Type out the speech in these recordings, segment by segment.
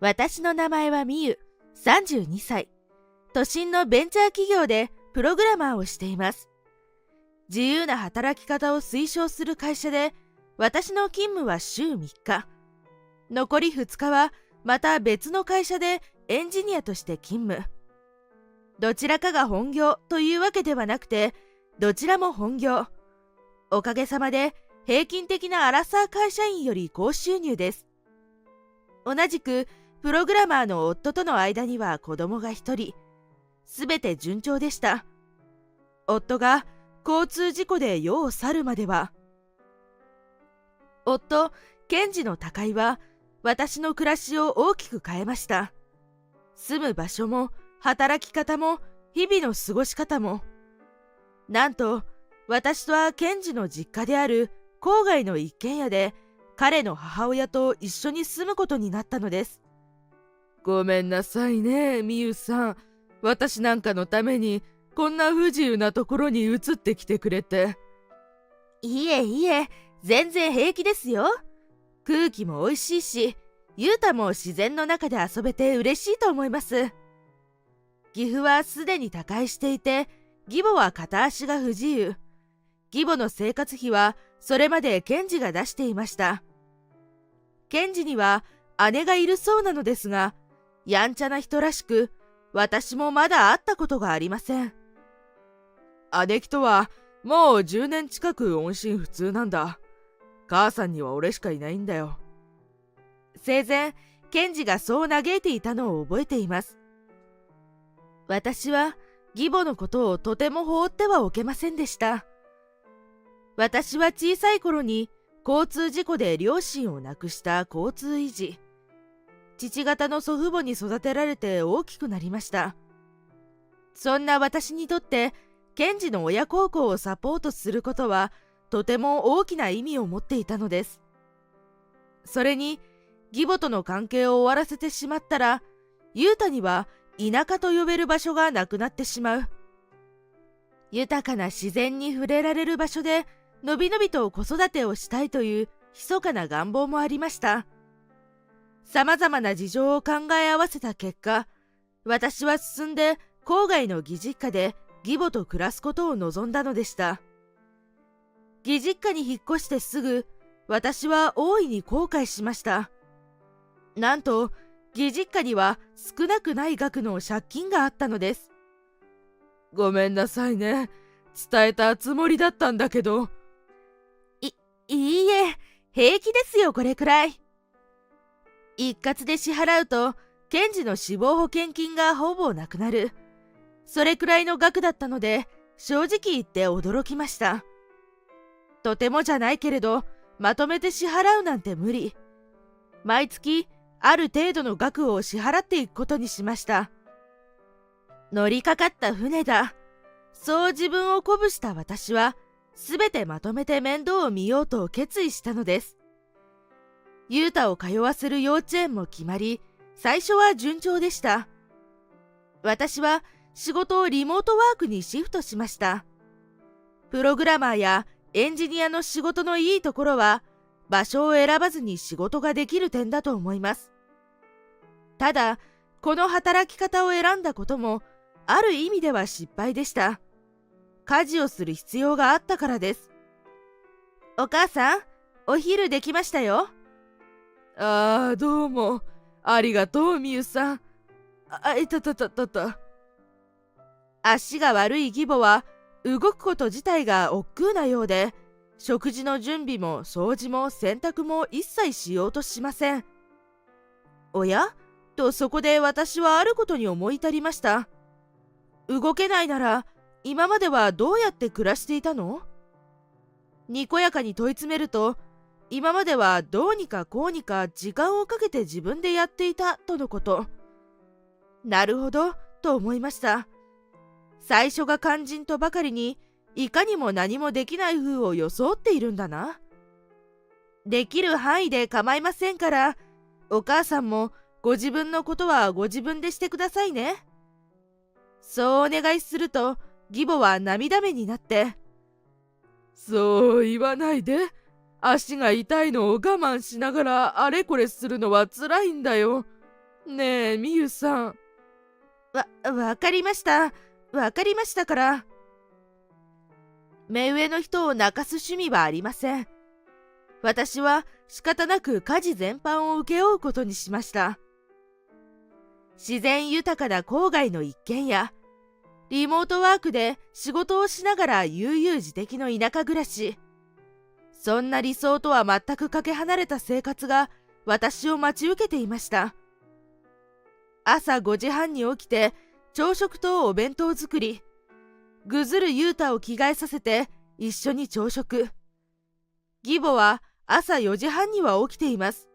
私の名前はみゆ、32歳。都心のベンチャー企業でプログラマーをしています。自由な働き方を推奨する会社で、私の勤務は週3日。残り2日はまた別の会社でエンジニアとして勤務。どちらかが本業というわけではなくて、どちらも本業。おかげさまで平均的なアラサー会社員より高収入です。同じくプログラマーの夫との間には子供が1人。すべて順調でした。夫が交通事故で世を去るまでは。夫、ケンジの他界は私の暮らしを大きく変えました。住む場所も働き方も日々の過ごし方も。なんと私はケンジの実家である郊外の一軒家で彼の母親と一緒に住むことになったのです。ごめんなさいね、みゆさん。私なんかのためにこんな不自由なところに移ってきてくれて。いえいえ、全然平気ですよ。空気も美味しいし、ゆうたも自然の中で遊べて嬉しいと思います。岐阜はすでに他界していて、義母は片足が不自由。義母の生活費はそれまでケンジが出していました。ケンジには姉がいるそうなのですが、やんちゃな人らしく、私もまだ会ったことがありません。姉貴とはもう10年近く音信不通なんだ。母さんには俺しかいないんだよ。生前、ケンジがそう嘆いていたのを覚えています。私は義母のことをとても放ってはおけませんでした。私は小さい頃に交通事故で両親を亡くした交通維持。父方の祖父母に育てられて大きくなりました。そんな私にとって、ケンジの親孝行をサポートすることはとても大きな意味を持っていたのです。それに、義母との関係を終わらせてしまったら、ユータには田舎と呼べる場所がなくなってしまう。豊かな自然に触れられる場所で、のびのびと子育てをしたいという密かな願望もありました。さまざまな事情を考え合わせた結果、私は進んで郊外の義実家で義母と暮らすことを望んだのでした。義実家に引っ越してすぐ、私は大いに後悔しました。なんと、義実家には少なくない額の借金があったのです。ごめんなさいね。伝えたつもりだったんだけど。いいえ、平気ですよ、これくらい。一括で支払うと、ケンジの死亡保険金がほぼなくなる。それくらいの額だったので、正直言って驚きました。とてもじゃないけれど、まとめて支払うなんて無理。毎月、ある程度の額を支払っていくことにしました。乗りかかった船だ。そう自分を鼓舞した私は、すべてまとめて面倒を見ようと決意したのです。ユータを通わせる幼稚園も決まり、最初は順調でした。私は仕事をリモートワークにシフトしました。プログラマーやエンジニアの仕事のいいところは、場所を選ばずに仕事ができる点だと思います。ただ、この働き方を選んだことも、ある意味では失敗でした。家事をする必要があったからです。お母さん、お昼できましたよ。ああ、どうも。ありがとう、みゆさん。いた。足が悪い義母は、動くこと自体が億劫なようで、食事の準備も掃除も洗濯も一切しようとしません。おやとそこで私はあることに思い至りました。動けないなら、今まではどうやって暮らしていたの？にこやかに問い詰めると、今まではどうにかこうにか時間をかけて自分でやっていたとのこと。なるほど、と思いました。最初が肝心とばかりに、いかにも何もできない風を装っているんだな。できる範囲で構いませんから、お母さんもご自分のことはご自分でしてくださいね。そうお願いすると、義母は涙目になって、そう言わないで。足が痛いのを我慢しながらあれこれするのは辛いんだよ。ねえ、みゆさん。わかりました。わかりましたから。目上の人を泣かす趣味はありません。私は仕方なく家事全般を請け負うことにしました。自然豊かな郊外の一軒家、リモートワークで仕事をしながら悠々自適の田舎暮らし。そんな理想とは全くかけ離れた生活が私を待ち受けていました。朝5時半に起きて朝食とお弁当作り、ぐずるゆうたを着替えさせて一緒に朝食。義母は朝4時半には起きています。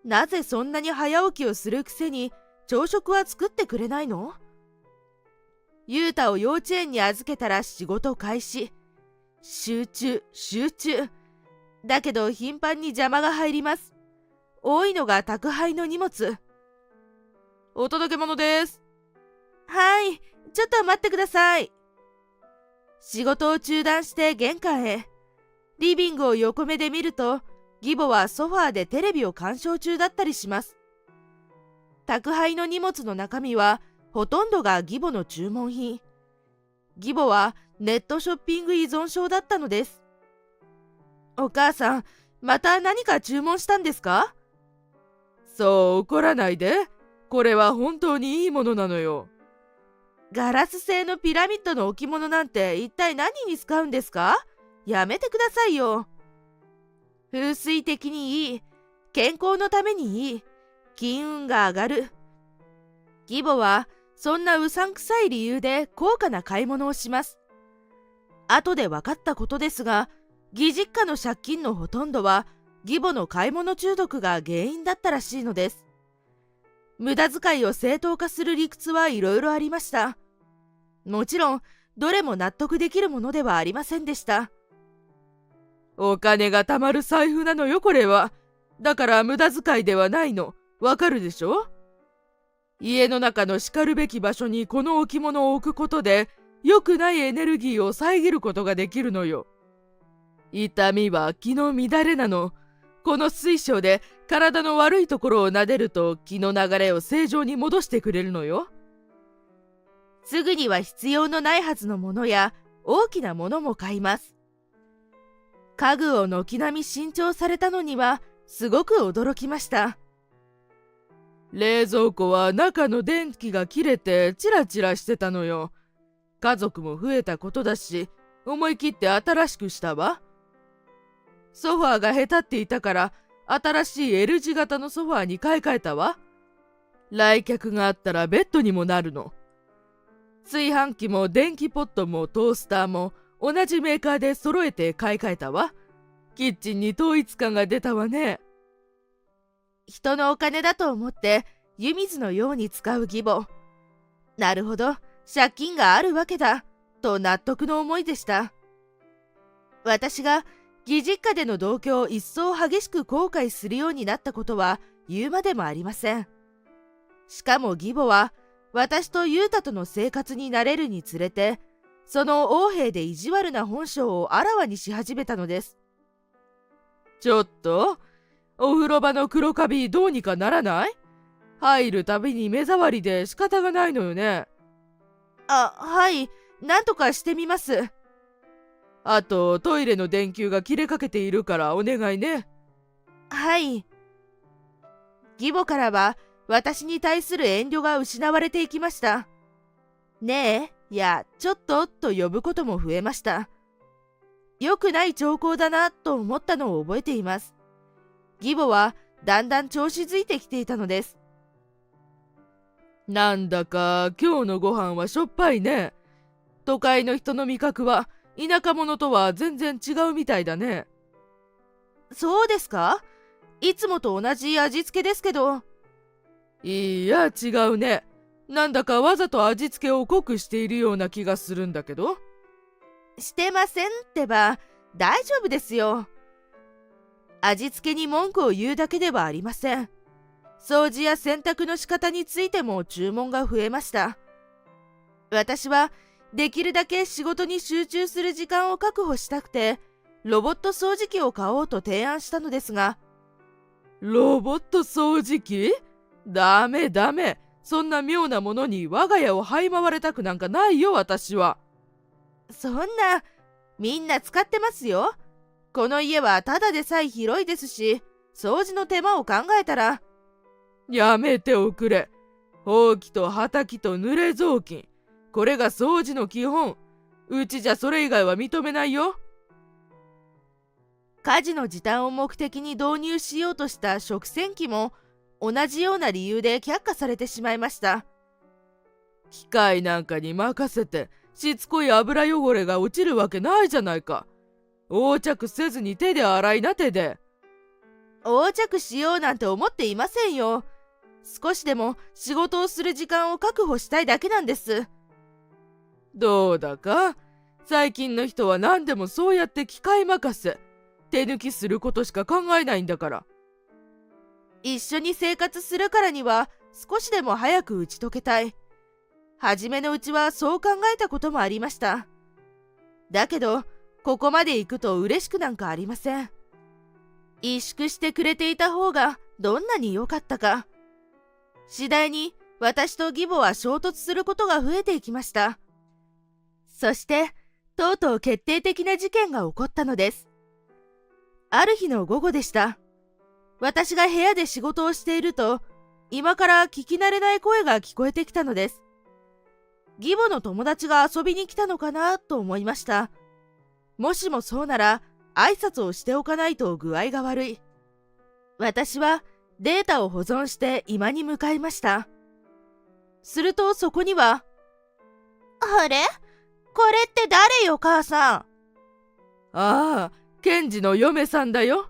なぜそんなに早起きをするくせに朝食は作ってくれないの？ゆうたを幼稚園に預けたら仕事開始。集中。だけど頻繁に邪魔が入ります。多いのが宅配の荷物。お届け物です。はい、ちょっと待ってください。仕事を中断して玄関へ。リビングを横目で見ると、義母はソファーでテレビを鑑賞中だったりします。宅配の荷物の中身はほとんどが義母の注文品。義母はネットショッピング依存症だったのです。お母さん、また何か注文したんですか？そう怒らないで。これは本当にいいものなのよ。ガラス製のピラミッドの置物なんて一体何に使うんですか？やめてくださいよ。風水的にいい。健康のためにいい。金運が上がる。義母はそんなうさんくさい理由で高価な買い物をします。後で分かったことですが、義実家の借金のほとんどは義母の買い物中毒が原因だったらしいのです。無駄遣いを正当化する理屈はいろいろありました。もちろんどれも納得できるものではありませんでした。お金が貯まる財布なのよ、これは。だから無駄遣いではないの。わかるでしょ？家の中のしかるべき場所にこの置物を置くことで、良くないエネルギーを遮ることができるのよ。痛みは気の乱れなの。この水晶で体の悪いところを撫でると気の流れを正常に戻してくれるのよ。すぐには必要のないはずのものや大きなものも買います。家具を軒並み新調されたのにはすごく驚きました。冷蔵庫は中の電気が切れてチラチラしてたのよ。家族も増えたことだし、思い切って新しくしたわ。ソファーがへたっていたから新しい L 字型のソファーに買い替えたわ。来客があったらベッドにもなるの。炊飯器も電気ポットもトースターも同じメーカーで揃えて買い替えたわ。キッチンに統一感が出たわね。人のお金だと思って湯水のように使う義母。なるほど、借金があるわけだと納得の思いでした。私が義実家での同居を一層激しく後悔するようになったことは言うまでもありません。しかも義母は私と雄太との生活に慣れるにつれて、その横柄で意地悪な本性をあらわにし始めたのです。ちょっと、お風呂場の黒カビどうにかならない？入るたびに目障りで仕方がないのよね。はい、なんとかしてみます。あとトイレの電球が切れかけているからお願いね。はい。義母からは私に対する遠慮が失われていきました。ねえ、いや、ちょっとと呼ぶことも増えました。良くない兆候だなと思ったのを覚えています。義母はだんだん調子づいてきていたのです。なんだか今日のご飯はしょっぱいね。都会の人の味覚は田舎者とは全然違うみたいだね。そうですか？いつもと同じ味付けですけど。いや違うね。なんだかわざと味付けを濃くしているような気がするんだけど。してませんってば、大丈夫ですよ。味付けに文句を言うだけではありません。掃除や洗濯の仕方についても注文が増えました。私はできるだけ仕事に集中する時間を確保したくて、ロボット掃除機を買おうと提案したのですが。ロボット掃除機？ダメダメ。そんな妙なものに我が家を這い回れたくなんかないよ、私は。そんな、みんな使ってますよ。この家はただでさえ広いですし、掃除の手間を考えたら。やめておくれ。ほうきとはたきと濡れ雑巾。これが掃除の基本。うちじゃそれ以外は認めないよ。家事の時短を目的に導入しようとした食洗機も同じような理由で却下されてしまいました。機械なんかに任せてしつこい油汚れが落ちるわけないじゃないか。横着せずに手で洗いな、手で。横着しようなんて思っていませんよ。少しでも仕事をする時間を確保したいだけなんです。どうだか、最近の人は何でもそうやって機械任せ、手抜きすることしか考えないんだから。一緒に生活するからには少しでも早く打ち解けたい。初めのうちはそう考えたこともありました。だけど、ここまで行くと嬉しくなんかありません。萎縮してくれていた方がどんなに良かったか。次第に私と義母は衝突することが増えていきました。そして、とうとう決定的な事件が起こったのです。ある日の午後でした。私が部屋で仕事をしていると、今から聞き慣れない声が聞こえてきたのです。義母の友達が遊びに来たのかなと思いました。もしもそうなら、挨拶をしておかないと具合が悪い。私はデータを保存して居間に向かいました。するとそこには、あれ？これって誰よ、母さん。ああ、ケンジの嫁さんだよ。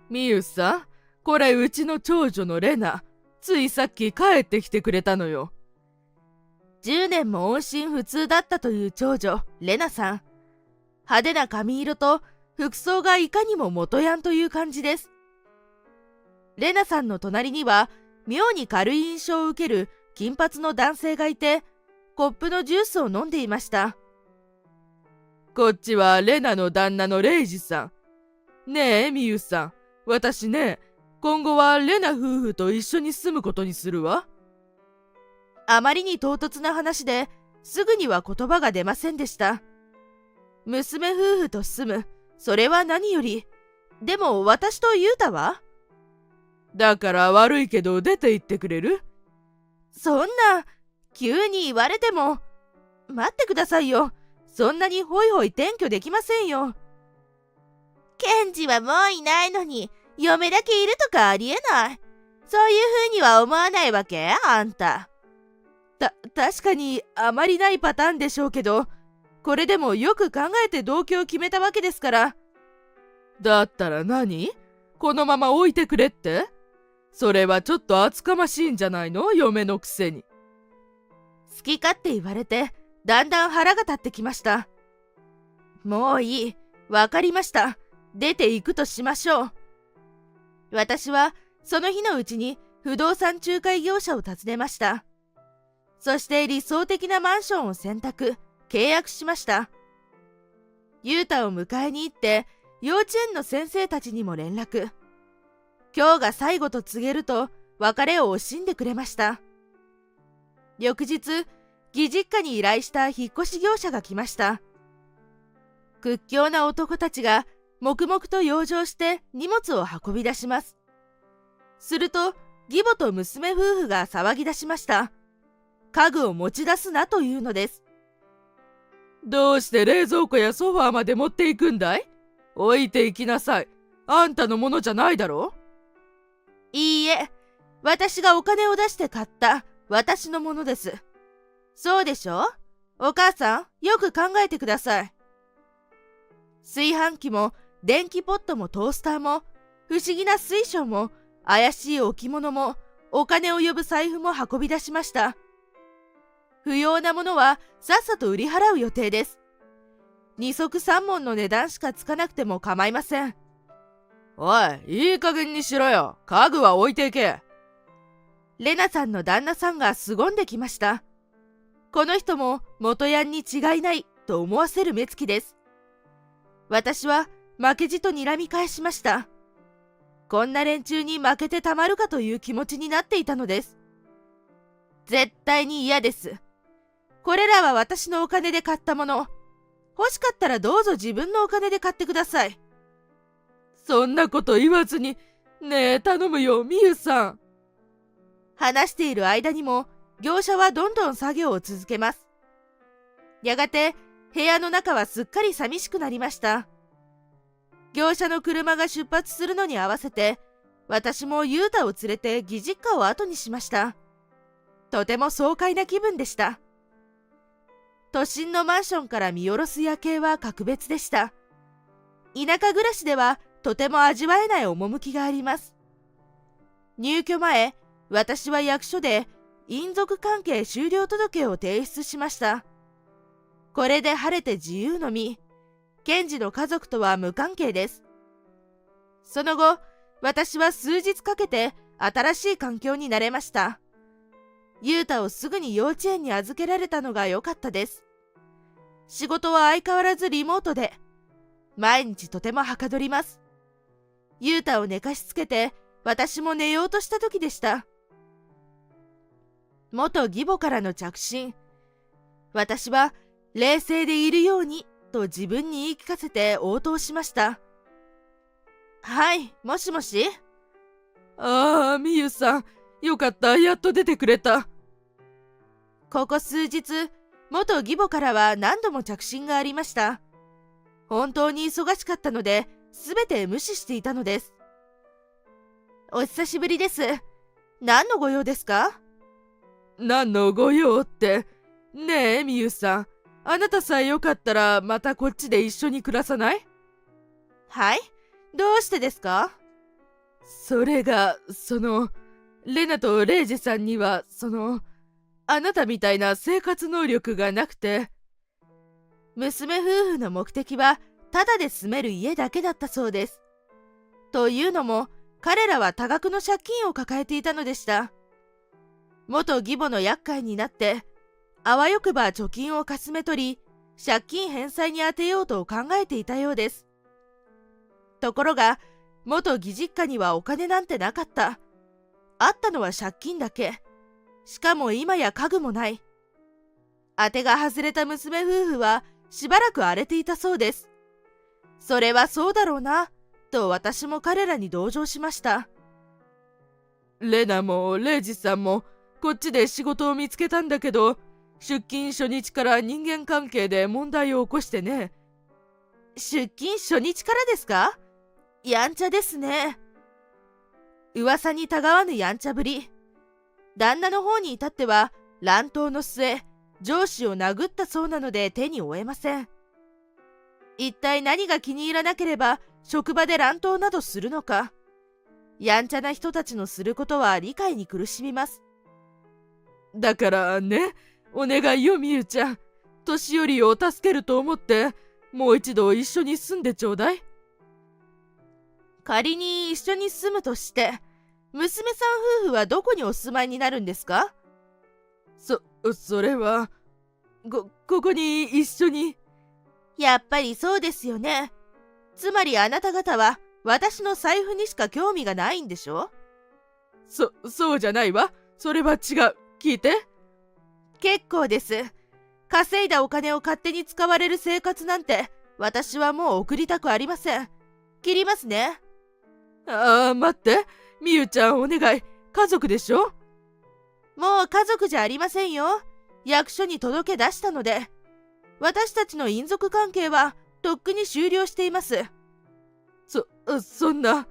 ミユさん、これうちの長女のレナ。ついさっき帰ってきてくれたのよ。10年も音信不通だったという長女、レナさん。派手な髪色と服装がいかにも元ヤンという感じです。レナさんの隣には、妙に軽い印象を受ける金髪の男性がいて、コップのジュースを飲んでいました。こっちはレナの旦那のレイジさん。ねえ、ミユさん。私ね、今後はレナ夫婦と一緒に住むことにするわ。あまりに唐突な話ですぐには言葉が出ませんでした。娘夫婦と住む、それは何より。でも私とユータは？だから悪いけど出て行ってくれる？そんな、急に言われても。待ってくださいよ。そんなにホイホイ転居できませんよ。ケンジはもういないのに、嫁だけいるとかありえない。そういう風には思わないわけ？あんた。確かにあまりないパターンでしょうけど、これでもよく考えて同居を決めたわけですから。だったら何？このまま置いてくれって？それはちょっと厚かましいんじゃないの？嫁のくせに。好き勝手言われて、だんだん腹が立ってきました。もういい。わかりました。出て行くとしましょう。私はその日のうちに不動産仲介業者を訪ねました。そして理想的なマンションを選択、契約しました。ユータを迎えに行って、幼稚園の先生たちにも連絡。今日が最後と告げると別れを惜しんでくれました。翌日、義実家に依頼した引っ越し業者が来ました。屈強な男たちが黙々と養生して荷物を運び出します。すると、義母と娘夫婦が騒ぎ出しました。家具を持ち出すなというのです。どうして冷蔵庫やソファーまで持っていくんだい？置いていきなさい。あんたのものじゃないだろ？いいえ、私がお金を出して買った私のものです。そうでしょ？お母さん、よく考えてください。炊飯器も電気ポットもトースターも不思議な水晶も怪しい置物もお金を呼ぶ財布も運び出しました。不要なものはさっさと売り払う予定です。二足三文の値段しかつかなくても構いません。おい、いい加減にしろよ。家具は置いていけ。レナさんの旦那さんが凄んできました。この人も元ヤンに違いないと思わせる目つきです。私は負けじと睨み返しました。こんな連中に負けてたまるかという気持ちになっていたのです。絶対に嫌です。これらは私のお金で買ったもの。欲しかったらどうぞ自分のお金で買ってください。そんなこと言わずに、ねえ頼むよ、みゆさん。話している間にも業者はどんどん作業を続けます。やがて部屋の中はすっかり寂しくなりました。業者の車が出発するのに合わせて、私もユータを連れて義実家を後にしました。とても爽快な気分でした。都心のマンションから見下ろす夜景は格別でした。田舎暮らしではとても味わえない趣があります。入居前、私は役所で姻族関係終了届を提出しました。これで晴れて自由の身、検事の家族とは無関係です。その後、私は数日かけて新しい環境に慣れました。ユータをすぐに幼稚園に預けられたのが良かったです。仕事は相変わらずリモートで、毎日とてもはかどります。ユータを寝かしつけて、私も寝ようとした時でした。元義母からの着信。私は冷静でいるようにと自分に言い聞かせて応答しました。はい、もしもし。ああ、みゆさん、よかった、やっと出てくれた。ここ数日、元義母からは何度も着信がありました。本当に忙しかったので、すべて無視していたのです。お久しぶりです。何のご用ですか？何のご用って。ねえ、みゆさん、あなたさえよかったらまたこっちで一緒に暮らさない？はい？どうしてですか？それが、レナとレイジさんには、あなたみたいな生活能力がなくて。娘夫婦の目的は、ただで住める家だけだったそうです。というのも、彼らは多額の借金を抱えていたのでした。元義母の厄介になって、あわよくば貯金をかすめ取り、借金返済に充てようと考えていたようです。ところが、元義実家にはお金なんてなかった。あったのは借金だけ。しかも今や家具もない。当てが外れた娘夫婦はしばらく荒れていたそうです。それはそうだろうな、と私も彼らに同情しました。レナもレイジさんもこっちで仕事を見つけたんだけど、出勤初日から人間関係で問題を起こしてね。出勤初日からですか？やんちゃですね。噂にたがわぬやんちゃぶり。旦那の方に至っては乱闘の末、上司を殴ったそうなので手に負えません。一体何が気に入らなければ職場で乱闘などするのか。やんちゃな人たちのすることは理解に苦しみます。だからね、お願いよみゆちゃん。年寄りを助けると思ってもう一度一緒に住んでちょうだい。仮に一緒に住むとして、娘さん夫婦はどこにお住まいになるんですか？それは、ここに一緒に。やっぱりそうですよね。つまりあなた方は私の財布にしか興味がないんでしょ？そうじゃないわ。それは違う。聞いて。結構です。稼いだお金を勝手に使われる生活なんて私はもう送りたくありません。切りますね。ああ、待って。みゆちゃんお願い。家族でしょ？もう家族じゃありませんよ。役所に届け出したので。私たちの姻族関係はとっくに終了しています。そんな。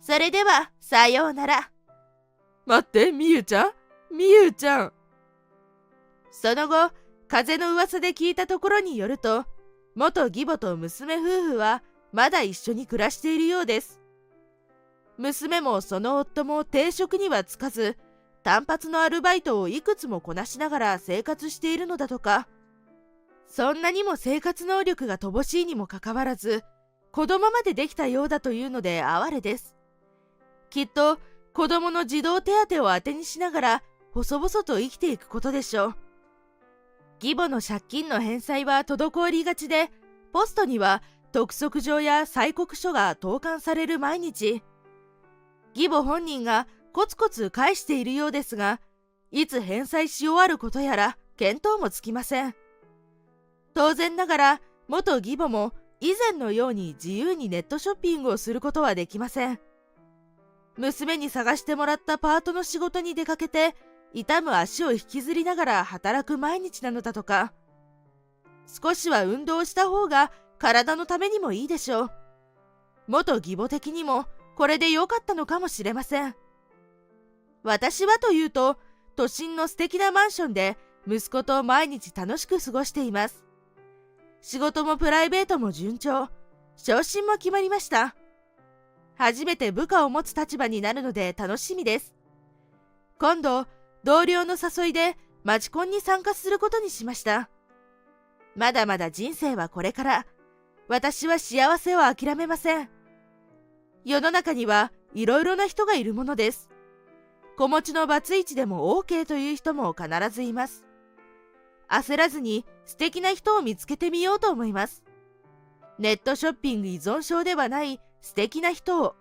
それでは、さようなら。待って、みゆちゃん。みゆちゃん。その後、風の噂で聞いたところによると、元義母と娘夫婦はまだ一緒に暮らしているようです。娘もその夫も定職にはつかず、単発のアルバイトをいくつもこなしながら生活しているのだとか。そんなにも生活能力が乏しいにもかかわらず、子供までできたようだというので哀れです。きっと子供の児童手当を当てにしながら細々と生きていくことでしょう。義母の借金の返済は滞りがちで、ポストには督促状や催告書が投函される毎日。義母本人がコツコツ返しているようですが、いつ返済し終わることやら見当もつきません。当然ながら元義母も以前のように自由にネットショッピングをすることはできません。娘に探してもらったパートの仕事に出かけて、痛む足を引きずりながら働く毎日なのだとか。少しは運動した方が体のためにもいいでしょう。元義母的にもこれで良かったのかもしれません。私はというと、都心の素敵なマンションで息子と毎日楽しく過ごしています。仕事もプライベートも順調、昇進も決まりました。初めて部下を持つ立場になるので楽しみです。今度、同僚の誘いでマチコンに参加することにしました。まだまだ人生はこれから。私は幸せを諦めません。世の中にはいろいろな人がいるものです。子持ちのバツイチでも OK という人も必ずいます。焦らずに素敵な人を見つけてみようと思います。ネットショッピング依存症ではない素敵な人を。